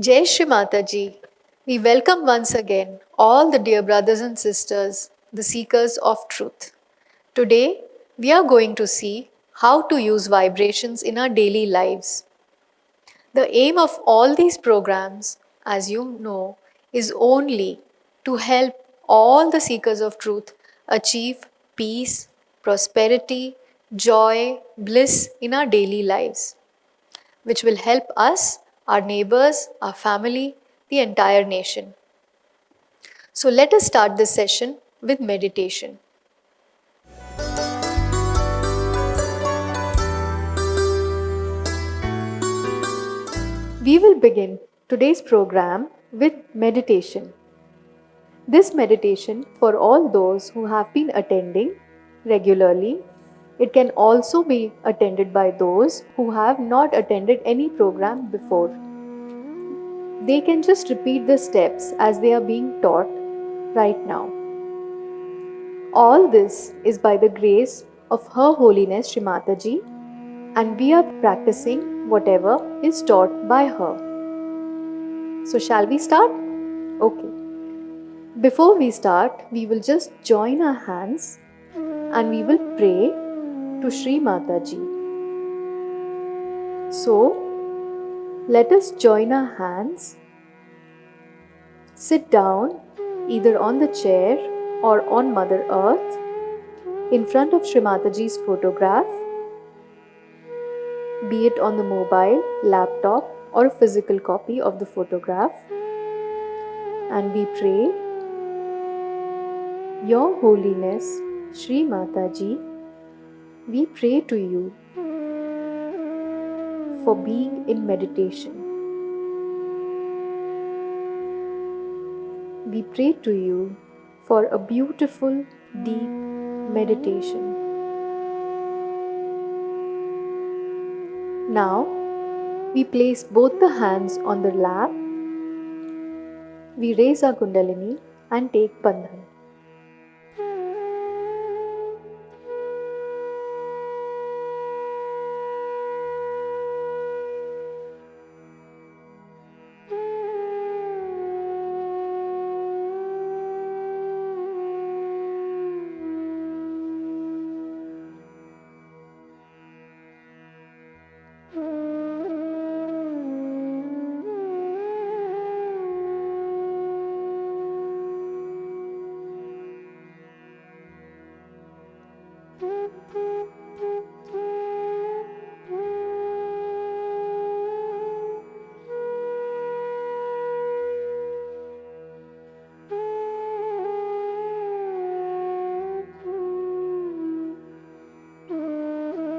Jai Shri Mataji. We welcome once again all the dear brothers and sisters, the seekers of truth. Today, we are going to see how to use vibrations in our daily lives. The aim of all these programs, as you know, is only to help all the seekers of truth achieve peace, prosperity, joy, bliss in our daily lives, which will help us, our neighbors, our family, the entire nation. So let us start this session with meditation. We will begin today's program with meditation. This meditation for all those who have been attending regularly. It can also be attended by those who have not attended any program before. They can just repeat the steps as they are being taught right now. All this is by the grace of Her Holiness Shri Mataji, and we are practicing whatever is taught by her. So, shall we start? Okay. Before we start, we will just join our hands and we will pray to Shri Mataji. So, let us join our hands, sit down either on the chair or on Mother Earth in front of Shri Mataji's photograph, be it on the mobile, laptop, or a physical copy of the photograph, and we pray, Your Holiness Shri Mataji, we pray to you for being in meditation. We pray to you for a beautiful, deep meditation. Now, we place both the hands on the lap. We raise our Kundalini and take Bandhan.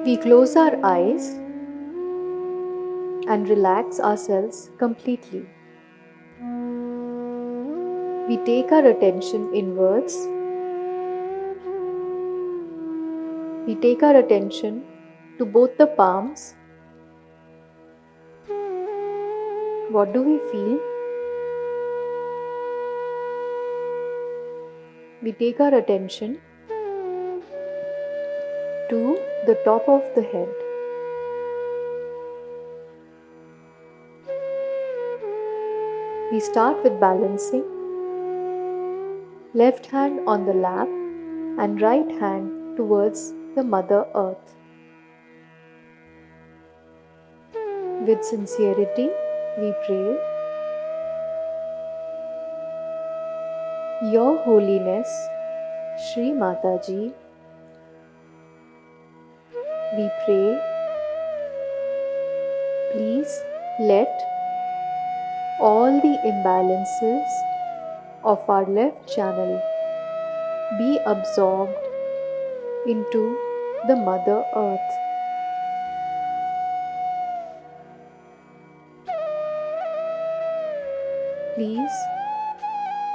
We close our eyes and relax ourselves completely. We take our attention inwards. We take our attention to both the palms. What do we feel? We take our attention to the top of the head. We start with balancing. Left hand on the lap and right hand towards the Mother Earth. With sincerity, we pray, Your Holiness Shri Mataji, we pray, please let all the imbalances of our left channel be absorbed into the Mother Earth. Please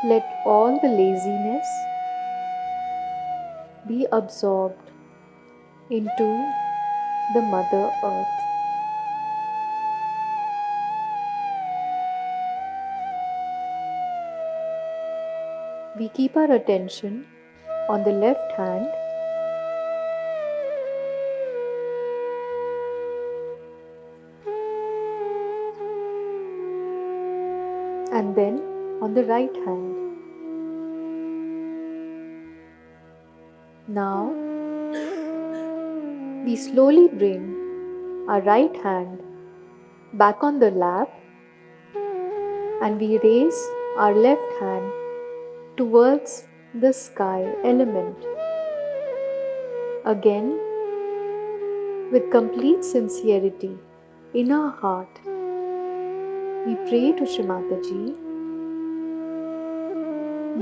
let all the laziness be absorbed into the Mother Earth. We keep our attention on the left hand. and then on the right hand. Now, we slowly bring our right hand back on the lap and we raise our left hand towards the sky element. Again, with complete sincerity in our heart, we pray to Shri Mataji,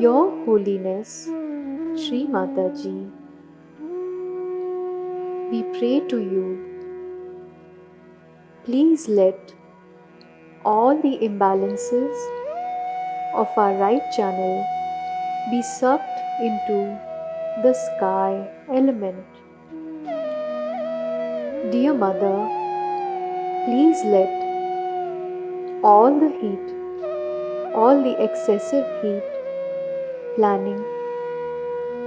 Your Holiness, Shri Mataji, we pray to you, please let all the imbalances of our right channel be sucked into the sky element. Dear Mother, please let all the heat, all the excessive heat, planning,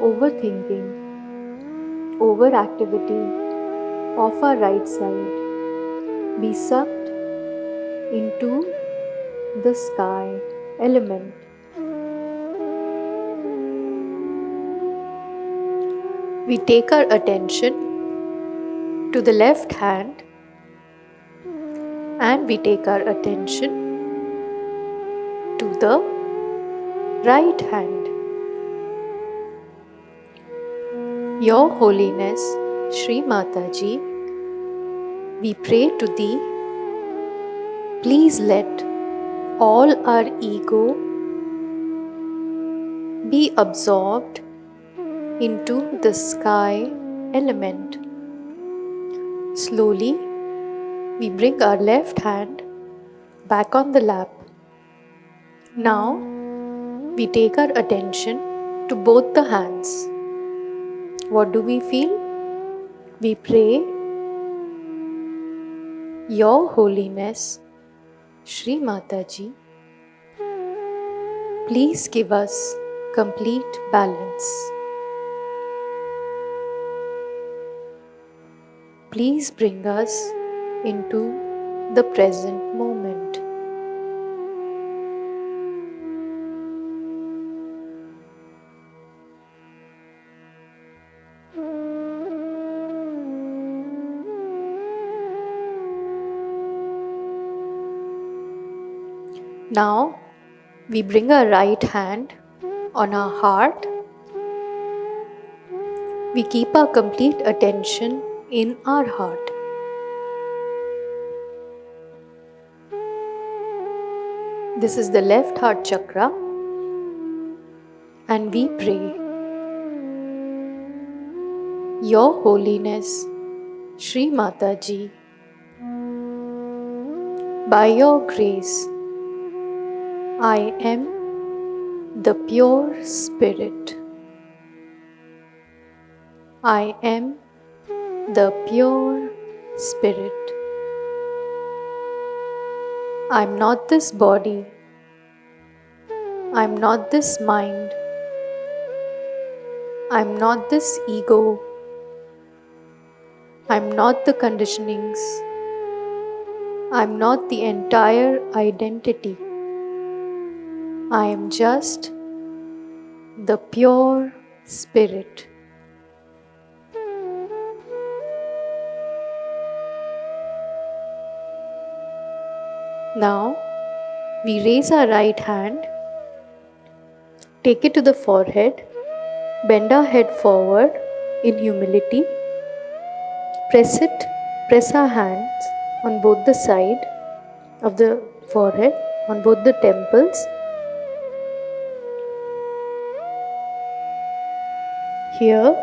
overthinking, overactivity of our right side be sucked into the sky element. We take our attention to the left hand and we take our attention to the right hand. Your Holiness, Shri Mataji, we pray to Thee, please let all our ego be absorbed into the sky element. Slowly, we bring our left hand back on the lap. Now, we take our attention to both the hands. What do we feel? We pray, Your Holiness, Shri Mataji, please give us complete balance. Please bring us into the present moment. Now, we bring our right hand on our heart. We keep our complete attention in our heart. This is the left heart chakra, and we pray, Your Holiness, Shri Mataji, by your grace, I am the pure spirit. I am the pure spirit. I am not this body. I am not this mind. I am not this ego. I am not the conditionings. I am not the entire identity. I am just the pure spirit. Now, we raise our right hand, take it to the forehead, bend our head forward in humility, press our hands on both the side of the forehead, on both the temples. Here,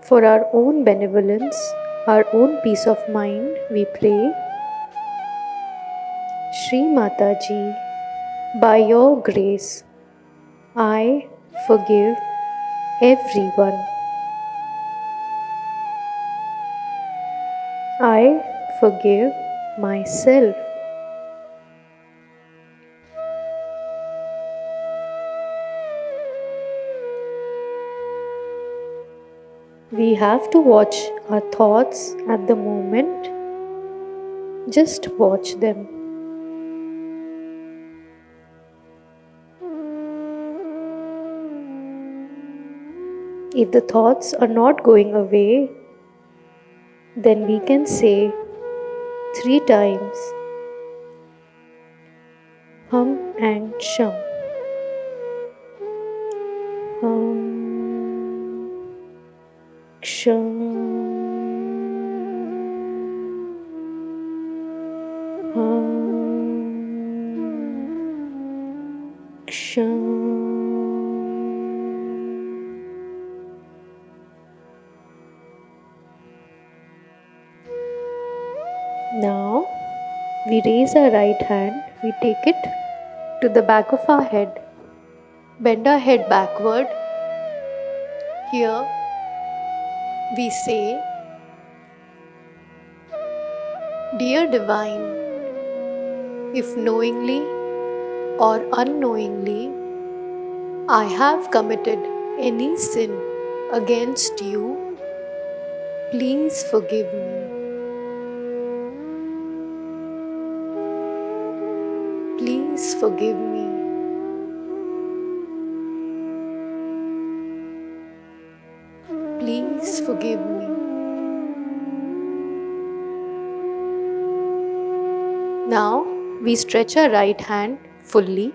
for our own benevolence, our own peace of mind, we pray, Shri Mataji, by your grace, I forgive everyone. I forgive myself. We have to watch our thoughts at the moment. Just watch them. If the thoughts are not going away, then we can say 3 times Hum and Sham. Hum, Sham, Hum, Sham. Now we raise our right hand, we take it to the back of our head, bend our head backward. Here we say, Dear Divine, if knowingly or unknowingly I have committed any sin against you, please forgive me. Please forgive me. Please forgive me. Now we stretch our right hand fully,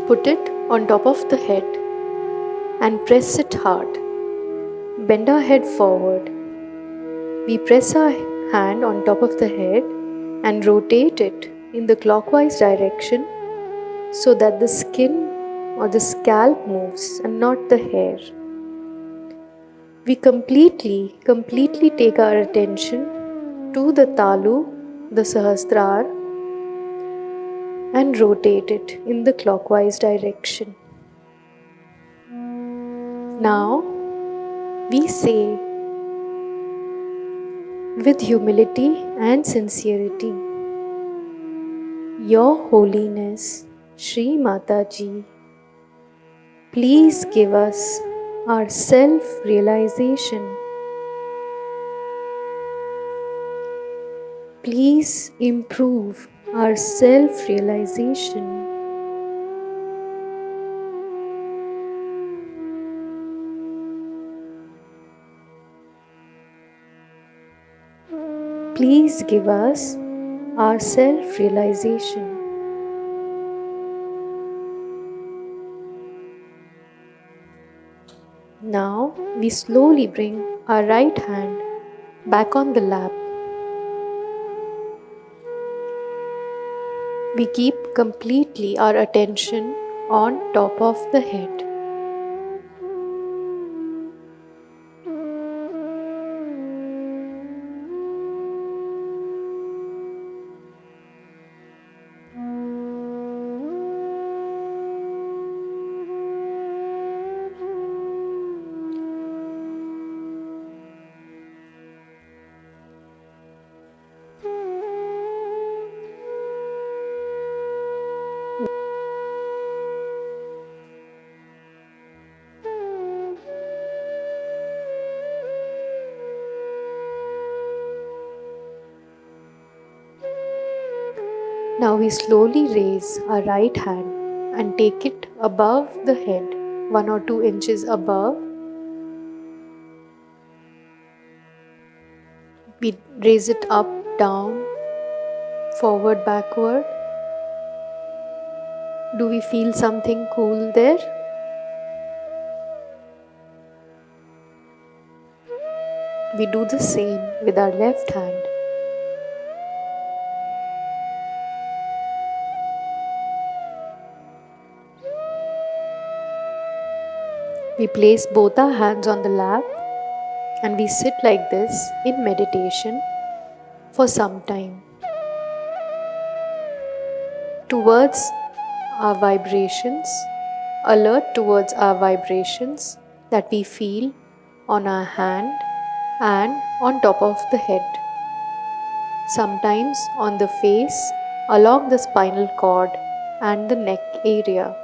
put it on top of the head and press it hard. Bend our head forward. We press our hand on top of the head and rotate it in the clockwise direction so that the skin or the scalp moves and not the hair. We completely take our attention to the talu, the sahasrar, and rotate it in the clockwise direction. Now we say with humility and sincerity, Your Holiness, Shri Mataji, please give us our self-realization. Please improve our self-realization. Please give us our self-realization. Now we slowly bring our right hand back on the lap. We keep completely our attention on top of the head. Now we slowly raise our right hand and take it above the head, 1 or 2 inches above. We raise it up, down, forward, backward. Do we feel something cool there? We do the same with our left hand. We place both our hands on the lap and we sit like this in meditation for some time. Towards our vibrations, alert towards our vibrations that we feel on our hand and on top of the head. Sometimes on the face, along the spinal cord and the neck area.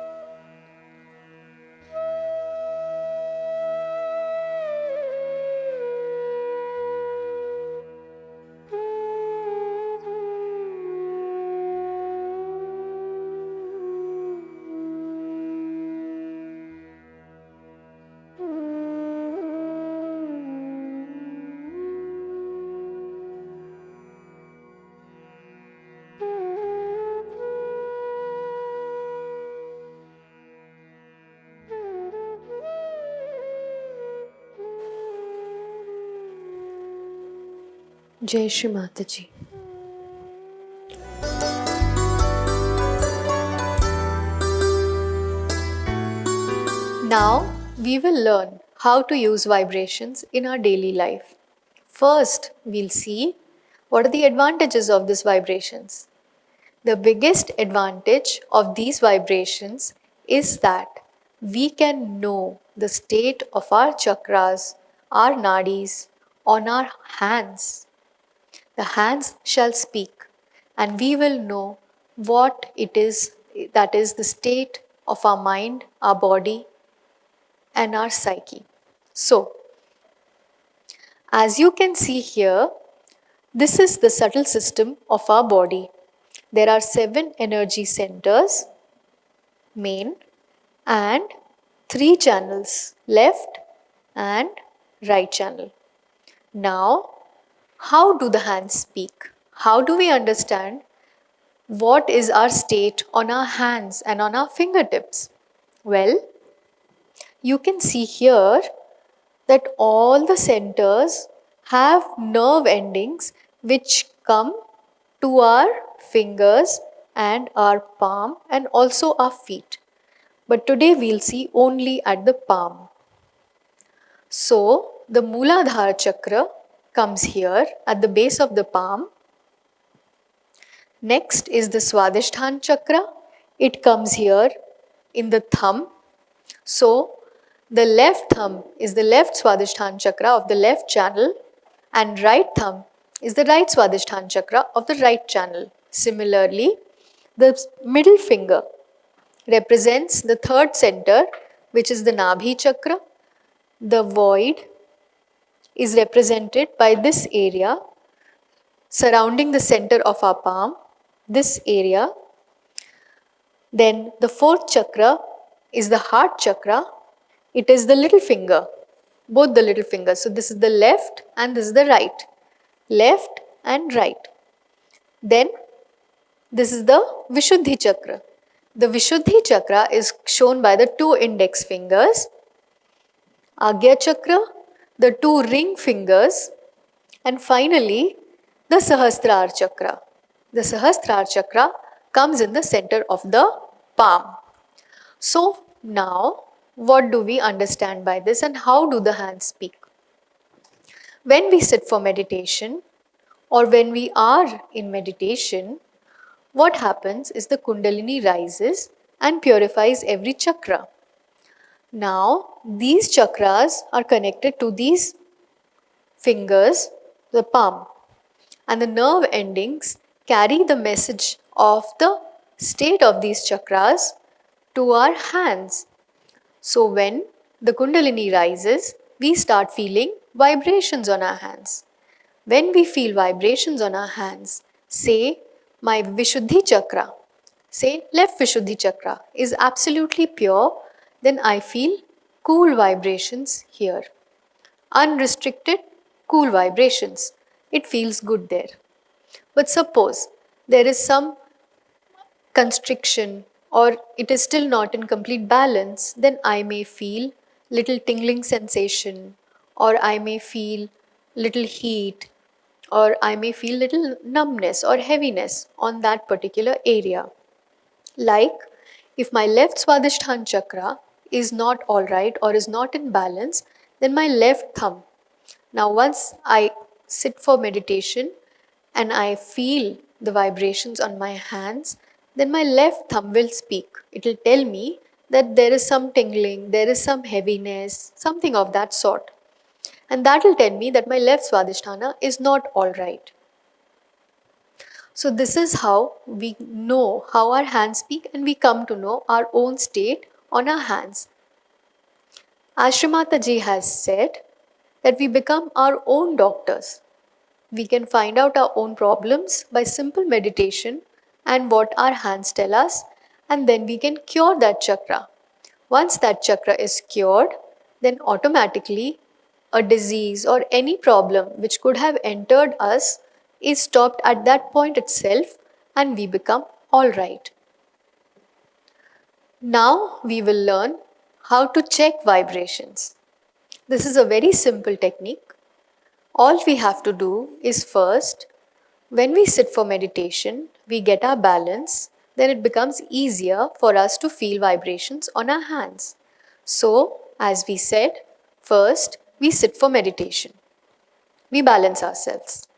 Jai Shri Mataji. Now we will learn how to use vibrations in our daily life. First, we'll see what are the advantages of these vibrations. The biggest advantage of these vibrations is that we can know the state of our chakras, our nadis, on our hands. The hands shall speak, and we will know what it is that is the state of our mind, our body, and our psyche. So, as you can see here, this is the subtle system of our body. There are 7 energy centers, main, and 3 channels, left and right channel. Now, how do the hands speak? How do we understand what is our state on our hands and on our fingertips? Well, you can see here that all the centers have nerve endings which come to our fingers and our palm and also our feet. But today we'll see only at the palm. So the Mooladhara chakra comes here at the base of the palm. Next is the Swadhisthana chakra. It comes here in the thumb. So the left thumb is the left Swadhisthana chakra of the left channel, and right thumb is the right Swadhisthana chakra of the right channel. Similarly, the middle finger represents the third center, which is the Nabhi chakra. The void is represented by this area surrounding the center of our palm, this area. Then the fourth chakra is the heart chakra. It is the little finger, both the little fingers. So this is the left and this is the right. Left and right. Then this is the Vishuddhi chakra. The Vishuddhi chakra is shown by the 2 index fingers. Agya chakra, the 2 ring fingers, and finally the Sahasrara chakra. The Sahasrara chakra comes in the center of the palm. So now what do we understand by this and how do the hands speak? When we sit for meditation or when we are in meditation, what happens is the Kundalini rises and purifies every chakra. Now, these chakras are connected to these fingers, the palm, and the nerve endings carry the message of the state of these chakras to our hands. So, when the Kundalini rises, we start feeling vibrations on our hands. When we feel vibrations on our hands, say my Vishuddhi chakra, say left Vishuddhi chakra is absolutely pure, then I feel cool vibrations here. Unrestricted, cool vibrations. It feels good there. But suppose there is some constriction or it is still not in complete balance, then I may feel little tingling sensation, or I may feel little heat, or I may feel little numbness or heaviness on that particular area. Like if my left Swadhisthana chakra is not alright or is not in balance, then my left thumb. Now once I sit for meditation and I feel the vibrations on my hands, then my left thumb will speak. It will tell me that there is some tingling, there is some heaviness, something of that sort. And that will tell me that my left Swadhisthana is not alright. So this is how we know how our hands speak and we come to know our own state on our hands. As Shri Mataji has said that we become our own doctors. We can find out our own problems by simple meditation and what our hands tell us, and then we can cure that chakra. Once that chakra is cured, then automatically a disease or any problem which could have entered us is stopped at that point itself and we become alright. Now we will learn how to check vibrations. This is a very simple technique. All we have to do is first, when we sit for meditation, we get our balance, then it becomes easier for us to feel vibrations on our hands. So, as we said, first we sit for meditation. We balance ourselves.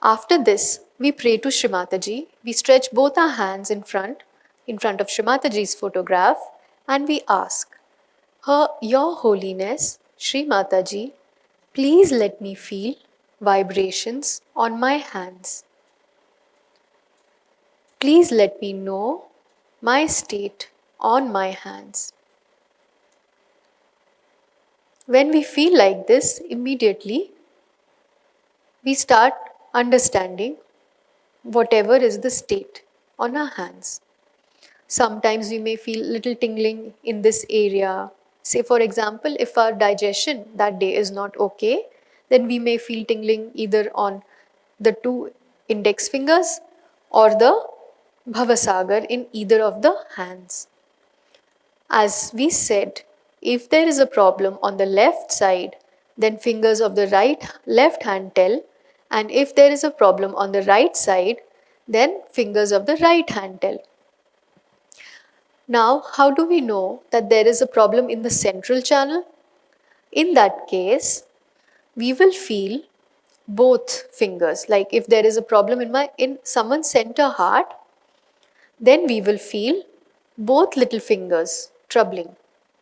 After this, we pray to Shri Mataji. We stretch both our hands in front of Shri Mataji's photograph, and we ask, Your Holiness, Shri Mataji, please let me feel vibrations on my hands. Please let me know my state on my hands. When we feel like this, immediately we start understanding whatever is the state on our hands. Sometimes we may feel little tingling in this area. Say for example, if our digestion that day is not okay, then we may feel tingling either on the two index fingers or the Bhavasagar in either of the hands. As we said, if there is a problem on the left side, then fingers of the left hand tell, and if there is a problem on the right side, then fingers of the right hand tell. Now, how do we know that there is a problem in the central channel? In that case, we will feel both fingers. Like if there is a problem in someone's center heart, then we will feel both little fingers troubling.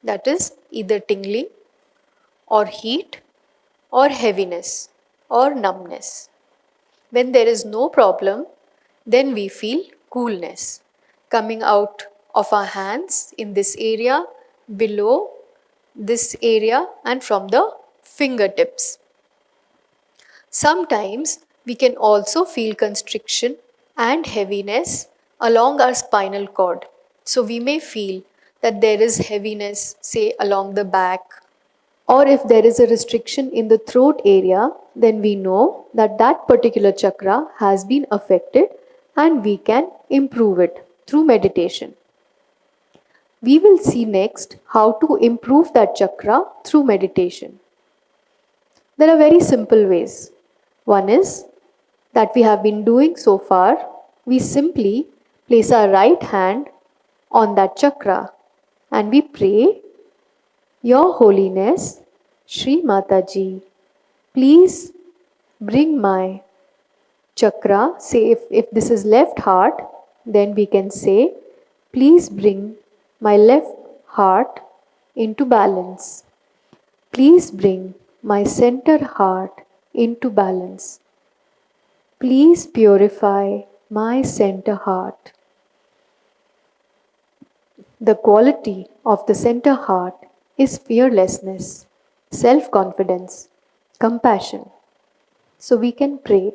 That is either tingling or heat or heaviness or numbness. When there is no problem, then we feel coolness coming out of our hands in this area, below this area, and from the fingertips. Sometimes we can also feel constriction and heaviness along our spinal cord. So we may feel that there is heaviness, say, along the back, or if there is a restriction in the throat area, then we know that that particular chakra has been affected and we can improve it through meditation. We will see next how to improve that chakra through meditation. There are very simple ways. One is that we have been doing so far. We simply place our right hand on that chakra and we pray, Your Holiness, Shri Mataji, please bring my chakra. Say if this is left heart, then we can say, please bring my left heart into balance. Please bring my center heart into balance. Please purify my center heart. The quality of the center heart is fearlessness, self-confidence, compassion. So we can pray,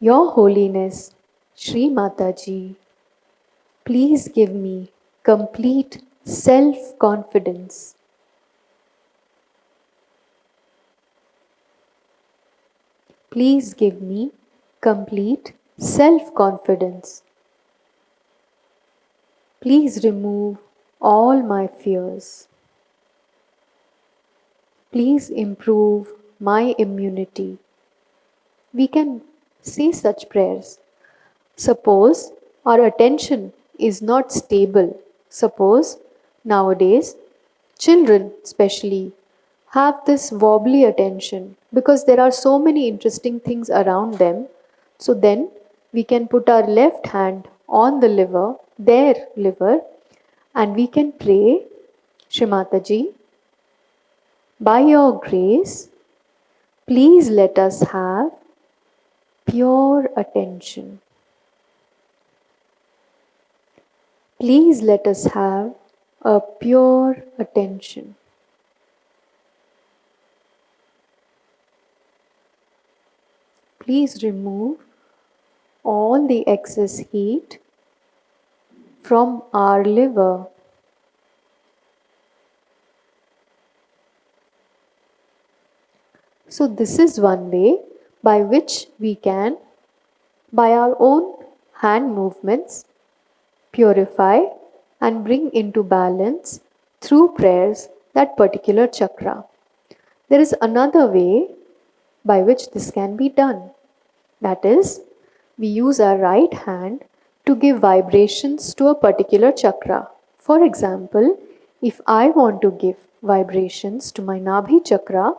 Your Holiness, Shri Mataji, please give me complete self-confidence. Please give me complete self-confidence. Please remove all my fears. Please improve my immunity. We can say such prayers. Suppose our attention is not stable. Suppose nowadays children especially have this wobbly attention because there are so many interesting things around them. So then we can put our left hand on the liver, their liver, and we can pray, Shri Mataji, by your grace, please let us have pure attention. Please let us have a pure attention. Please remove all the excess heat from our liver. So this is one way by which we can, by our own hand movements, purify and bring into balance through prayers that particular chakra. There is another way by which this can be done. That is, we use our right hand to give vibrations to a particular chakra. For example, if I want to give vibrations to my Nabhi chakra,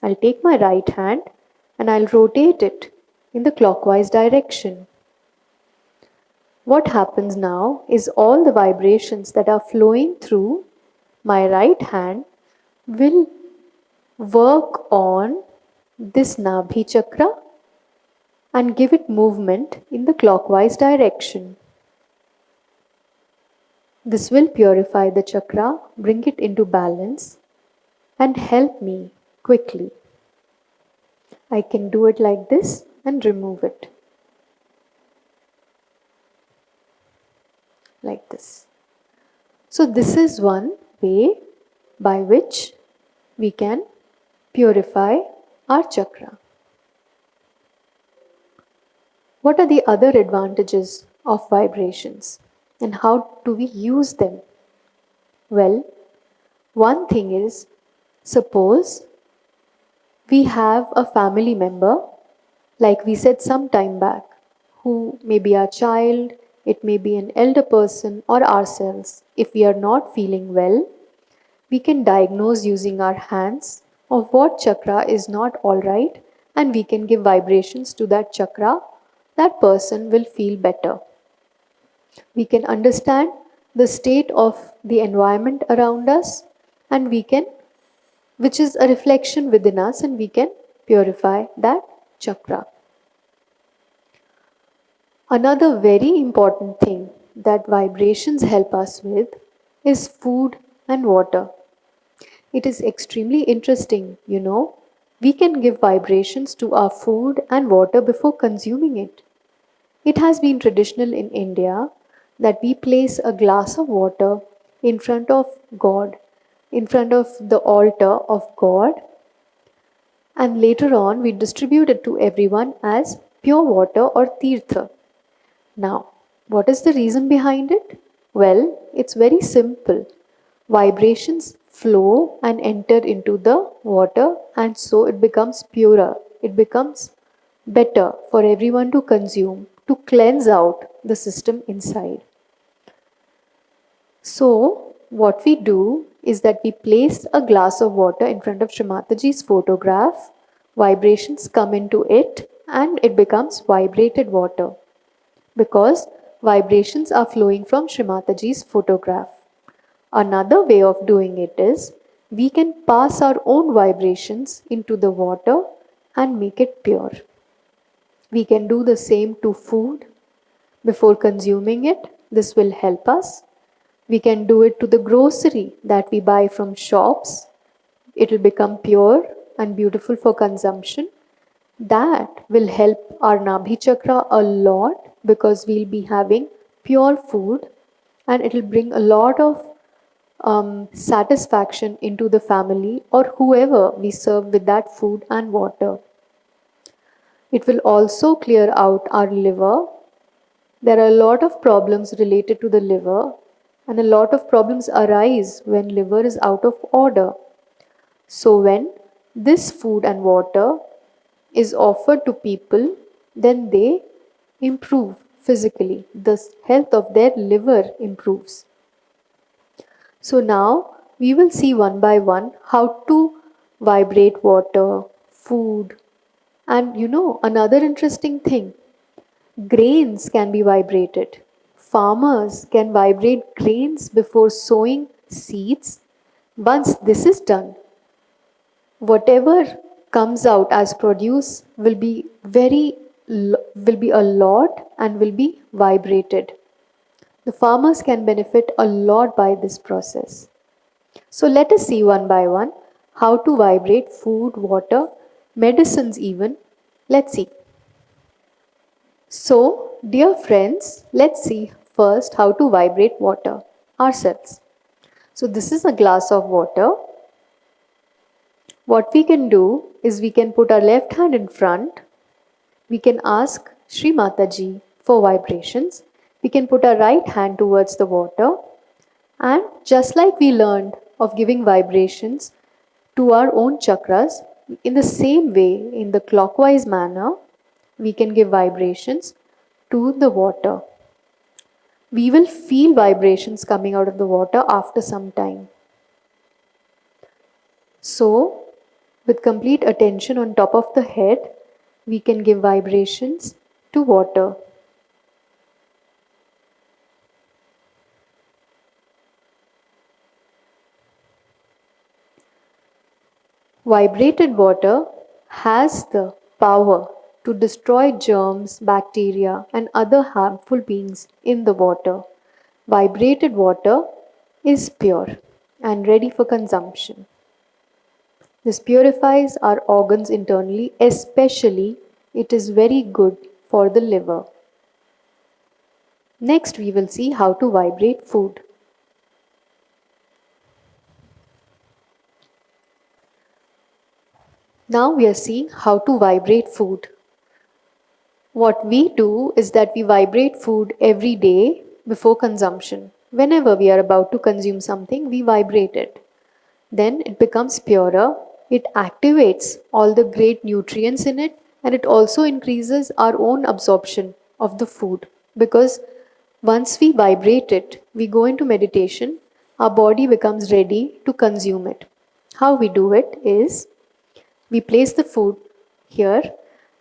I'll take my right hand and I'll rotate it in the clockwise direction. What happens now is all the vibrations that are flowing through my right hand will work on this Nabhi chakra and give it movement in the clockwise direction. This will purify the chakra, bring it into balance, and help me quickly. I can do it like this and remove it. Like this. So this is one way by which we can purify our chakra. What are the other advantages of vibrations and how do we use them? Well, one thing is, suppose we have a family member, like we said some time back, who may be our child, it may be an elder person or ourselves. If we are not feeling well, we can diagnose using our hands of what chakra is not alright and we can give vibrations to that chakra. That person will feel better. We can understand the state of the environment around us and we can, which is a reflection within us, and we can purify that chakra. Another very important thing that vibrations help us with is food and water. It is extremely interesting, you know. We can give vibrations to our food and water before consuming it. It has been traditional in India that we place a glass of water in front of God, in front of the altar of God, and later on we distribute it to everyone as pure water or tirtha. Now, what is the reason behind it? Well, it's very simple. Vibrations flow and enter into the water, and so it becomes purer. It becomes better for everyone to consume, to cleanse out the system inside. So, what we do is that we place a glass of water in front of Shrimataji's photograph, vibrations come into it, and it becomes vibrated water because vibrations are flowing from Shrimataji's photograph. Another way of doing it is we can pass our own vibrations into the water and make it pure. We can do the same to food before consuming it. This will help us. We can do it to the grocery that we buy from shops. It will become pure and beautiful for consumption. That will help our Nabhi chakra a lot because we'll be having pure food and it will bring a lot of satisfaction into the family or whoever we serve with that food and water. It will also clear out our liver. There are a lot of problems related to the liver, and a lot of problems arise when liver is out of order. So when this food and water is offered to people, then they improve physically. The health of their liver improves. So now we will see one by one how to vibrate water, food, and another interesting thing, grains can be vibrated. Farmers can vibrate grains before sowing seeds. Once this is done, whatever comes out as produce will be a lot and will be vibrated. The farmers can benefit a lot by this process. So let us see one by one how to vibrate food, water, medicines even. Let's see. So, dear friends, let's see first how to vibrate water ourselves. So, this is a glass of water. What we can do is we can put our left hand in front. We can ask Shri Mataji for vibrations. We can put our right hand towards the water. And just like we learned of giving vibrations to our own chakras, In the same way, in the clockwise manner, we can give vibrations to the water. We will feel vibrations coming out of the water after some time. So, with complete attention on top of the head, we can give vibrations to water. Vibrated water has the power to destroy germs, bacteria, and other harmful beings in the water. Vibrated water is pure and ready for consumption. This purifies our organs internally, especially it is very good for the liver. Next, we will see how to vibrate food. Now we are seeing how to vibrate food. What we do is that we vibrate food every day before consumption. Whenever we are about to consume something, we vibrate it. Then it becomes purer, it activates all the great nutrients in it, and it also increases our own absorption of the food. Because once we vibrate it, we go into meditation, our body becomes ready to consume it. How we do it is we place the food here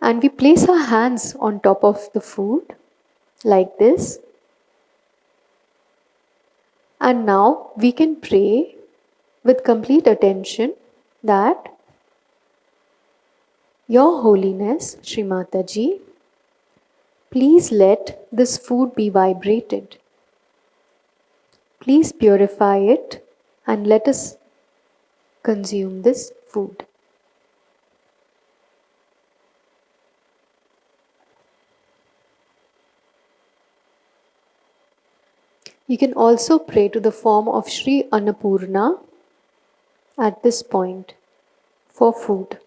and we place our hands on top of the food like this. And now we can pray with complete attention that Your Holiness, Shri Mataji, please let this food be vibrated. Please purify it and let us consume this food. You can also pray to the form of Shri Annapurna at this point for food.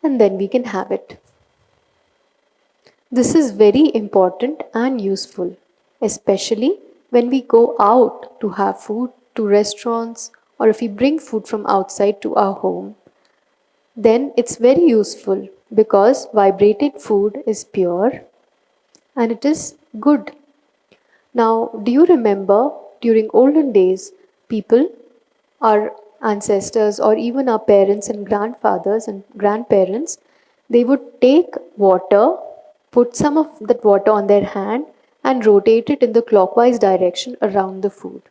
And then we can have it. This is very important and useful, especially when we go out to have food to restaurants or if we bring food from outside to our home. Then it's very useful because vibrated food is pure and it is good. Now, do you remember during olden days, people, our ancestors, or even our parents and grandfathers and grandparents, they would take water, put some of that water on their hand, and rotate it in the clockwise direction around the food.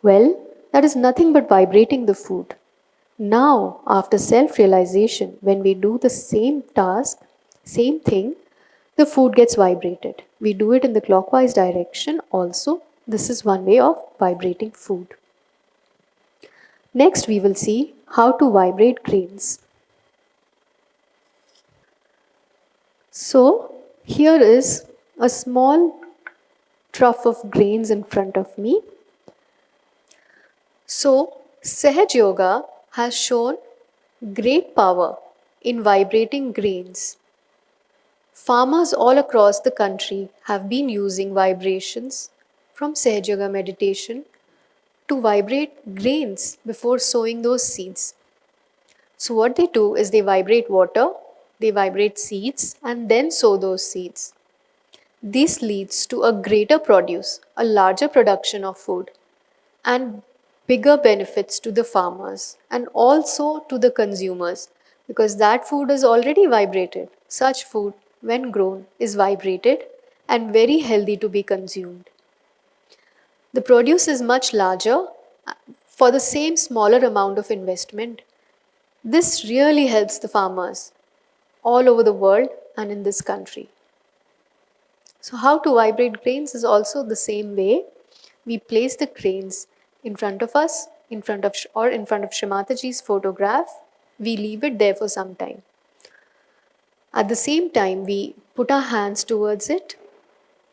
Well, that is nothing but vibrating the food. Now, after self realization, when we do the same task, same thing, the food gets vibrated. We do it in the clockwise direction also. This is one way of vibrating food. Next, we will see how to vibrate grains. So, here is a small trough of grains in front of me. So, Sahaj Yoga has shown great power in vibrating grains. Farmers all across the country have been using vibrations from Sahaj Yoga meditation to vibrate grains before sowing those seeds. So, what they do is they vibrate water, they vibrate seeds, and then sow those seeds. This leads to a greater produce, a larger production of food, and bigger benefits to the farmers and also to the consumers because that food is already vibrated. Such food, when grown, is vibrated and very healthy to be consumed. The produce is much larger for the same smaller amount of investment. This really helps the farmers all over the world and in this country. So, how to vibrate grains is also the same way. We place the grains in front of us, in front of Shri Mataji's photograph. We leave it there for some time. At the same time, we put our hands towards it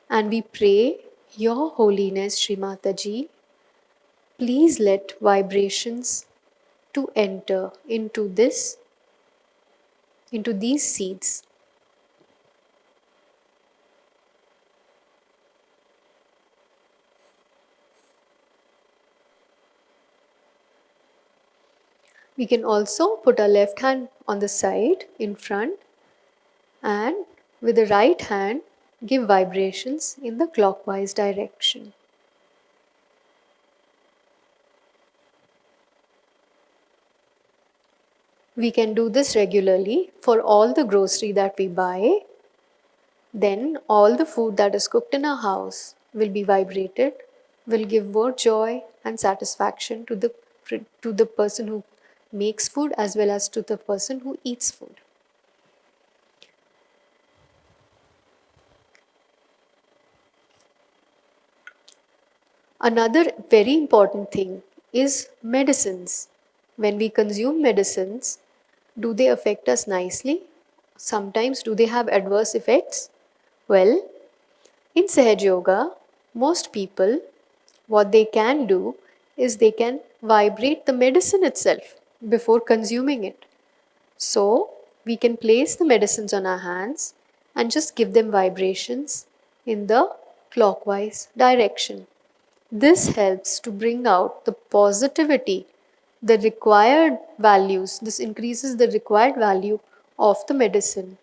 and we pray, Your Holiness Shri Mataji, please let vibrations to enter into these seeds. We can also put our left hand on the side in front and with the right hand give vibrations in the clockwise direction. We can do this regularly for all the grocery that we buy. Then all the food that is cooked in our house will be vibrated, will give more joy and satisfaction to the person who makes food as well as to the person who eats food. Another very important thing is medicines. When we consume medicines, do they affect us nicely? Sometimes do they have adverse effects? Well, in Sahaj Yoga, most people, what they can do is they can vibrate the medicine itself before consuming it. So, we can place the medicines on our hands and just give them vibrations in the clockwise direction. This helps to bring out the positivity, the required values. This increases the required value of the medicine,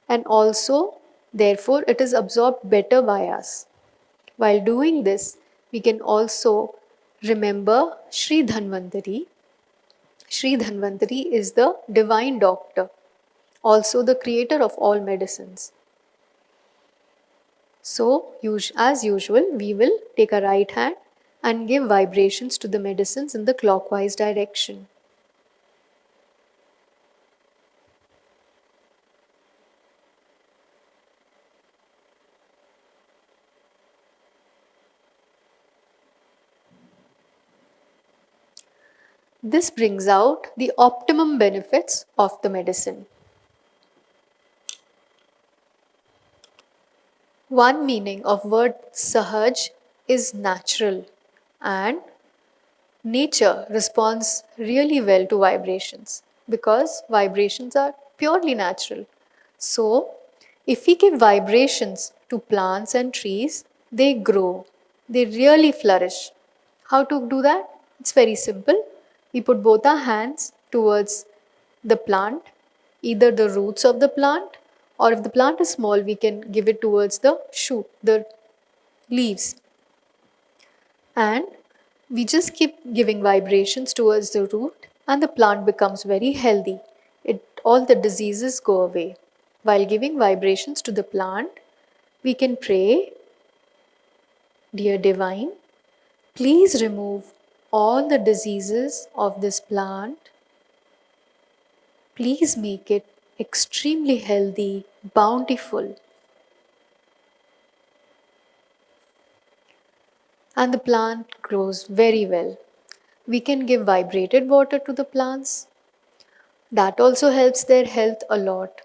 and also, therefore, it is absorbed better by us. While doing this, we can also remember Sri Dhanvantari. Sri Dhanvantari is the divine doctor, also the creator of all medicines. So, as usual, we will take our right hand and give vibrations to the medicines in the clockwise direction. This brings out the optimum benefits of the medicine. One meaning of word Sahaj is natural, and nature responds really well to vibrations because vibrations are purely natural. So, if we give vibrations to plants and trees, they grow, they really flourish. How to do that? It's very simple. We put both our hands towards the plant, either the roots of the plant, or if the plant is small, we can give it towards the shoot, the leaves. And we just keep giving vibrations towards the root, and the plant becomes very healthy. All the diseases go away. While giving vibrations to the plant, we can pray, Dear Divine, please remove all the diseases of this plant. Please make it extremely healthy, bountiful. And the plant grows very well. We can give vibrated water to the plants. That also helps their health a lot.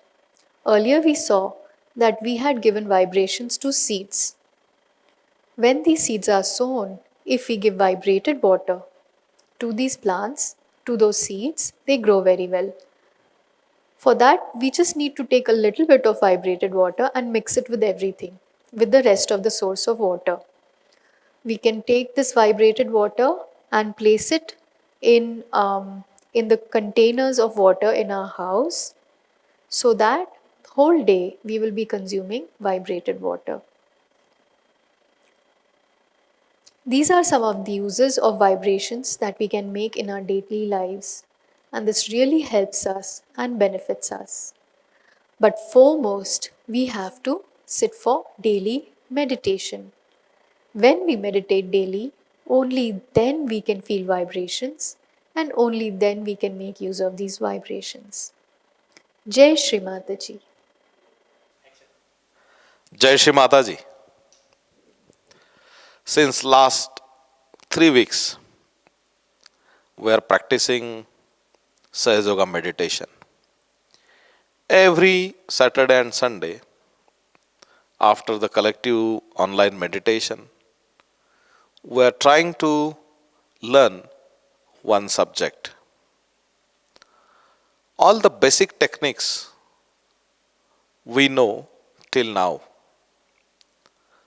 Earlier we saw that we had given vibrations to seeds. When these seeds are sown, if we give vibrated water to these plants, to those seeds, they grow very well. For that, we just need to take a little bit of vibrated water and mix it with everything, with the rest of the source of water. We can take this vibrated water and place it in the containers of water in our house so that whole day we will be consuming vibrated water. These are some of the uses of vibrations that we can make in our daily lives, and this really helps us and benefits us. But foremost, we have to sit for daily meditation. When we meditate daily, only then we can feel vibrations, and only then we can make use of these vibrations. Jai Shri Mataji. Jai Shri Mataji. Since last 3 weeks, we are practicing Sahaj Yoga meditation. Every Saturday and Sunday, after the collective online meditation, we are trying to learn one subject. All the basic techniques we know till now.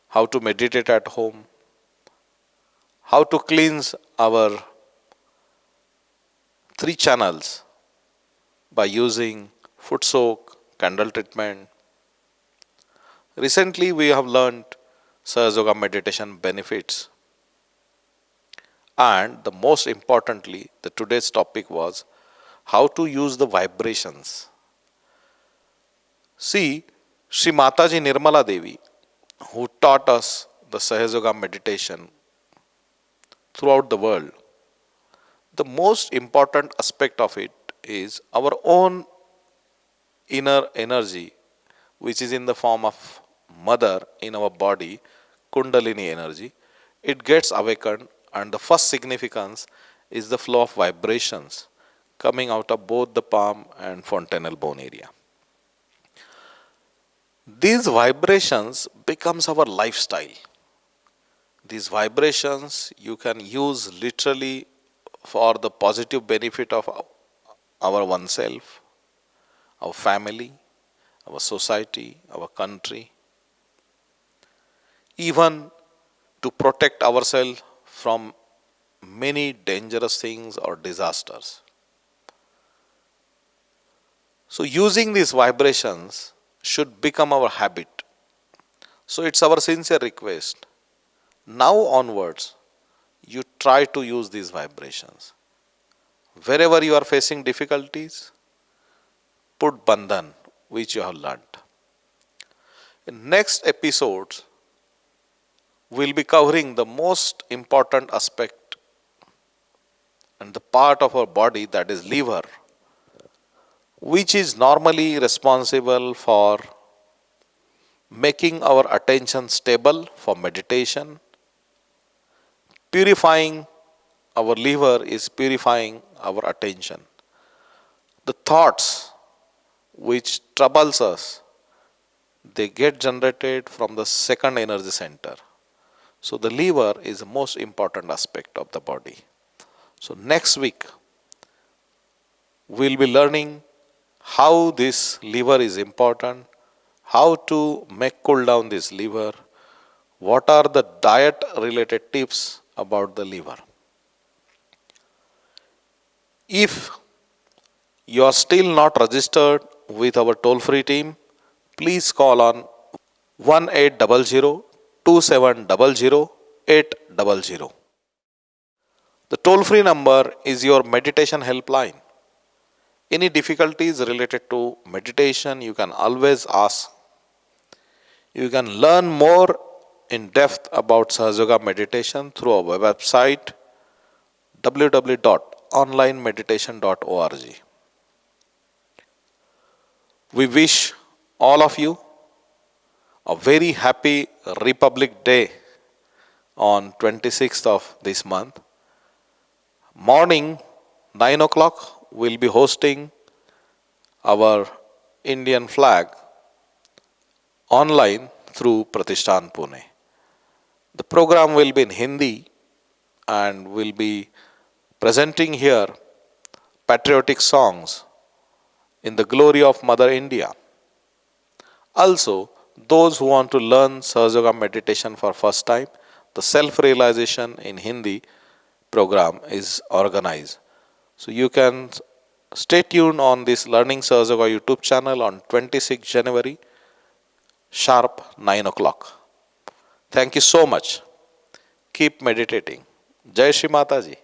How to meditate at home, how to cleanse our 3 channels by using foot soak, candle treatment. Recently, we have learned Sahaja Yoga meditation benefits, and the most importantly, the today's topic was how to use the vibrations. See, Sri Mataji Nirmala Devi, who taught us the Sahaja Yoga meditation throughout the world, the most important aspect of it is our own inner energy, which is in the form of mother in our body, Kundalini energy. It gets awakened, and the first significance is the flow of vibrations coming out of both the palm and fontanel bone area. These vibrations becomes our lifestyle. These vibrations you can use literally for the positive benefit of our oneself, our family, our society, our country, even to protect ourselves from many dangerous things or disasters. So using these vibrations should become our habit. So it's our sincere request. Now onwards, you try to use these vibrations. Wherever you are facing difficulties, put bandhan, which you have learnt. In next episodes, we'll be covering the most important aspect and the part of our body, that is liver, which is normally responsible for making our attention stable for meditation. Purifying our liver is purifying our attention. The thoughts which troubles us, they get generated from the second energy center. So the liver is the most important aspect of the body. So next week, we'll be learning how this liver is important, how to make cool down this liver, what are the diet related tips about the liver. If you are still not registered with our toll free team, please call on 1800-2700-800. The toll free number is your meditation helpline. Any difficulties related to meditation, you can always ask. You can learn more in depth about Sahaja Yoga meditation through our website www.onlinemeditation.org. We wish all of you a very happy Republic Day on 26th of this month. Morning 9 o'clock, we'll be hosting our Indian flag online through Pratishthan Pune. The program will be in Hindi and will be presenting here patriotic songs in the glory of Mother India. Also, those who want to learn Sahaja Yoga meditation for first time, the self-realization in Hindi program is organized. So you can stay tuned on this Learning Sahaja Yoga YouTube channel on 26 January, sharp 9 o'clock. Thank you so much. Keep meditating. Jai Shri Mataji.